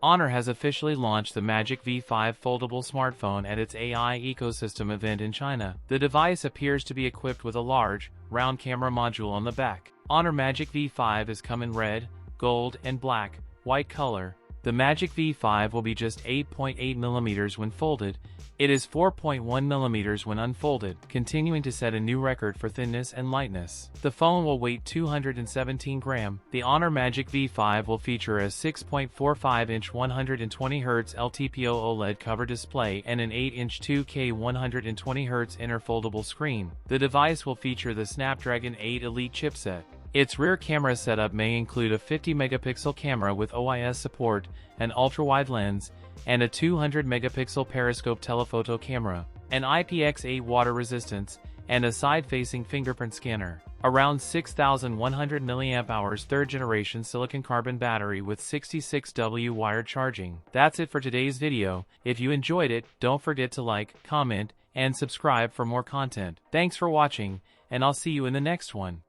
Honor has officially launched the Magic V5 foldable smartphone at its AI ecosystem event in China. The device appears to be equipped with a large, round camera module on the back. Honor Magic V5 is come in red, gold, and black, white color. The Magic V5 will be just 8.8 mm when folded. It is 4.1 mm when unfolded, continuing to set a new record for thinness and lightness. The phone will weigh 217 grams. The Honor Magic V5 will feature a 6.45-inch 120Hz LTPO OLED cover display and an 8-inch 2K 120Hz inner foldable screen. The device will feature the Snapdragon 8 Elite chipset. Its rear camera setup may include a 50-megapixel camera with OIS support, an ultra-wide lens, and a 200-megapixel periscope telephoto camera, an IPX8 water resistance, and a side-facing fingerprint scanner. Around 6,100 mAh third-generation silicon-carbon battery with 66W wired charging. That's it for today's video. If you enjoyed it, don't forget to like, comment, and subscribe for more content. Thanks for watching, and I'll see you in the next one.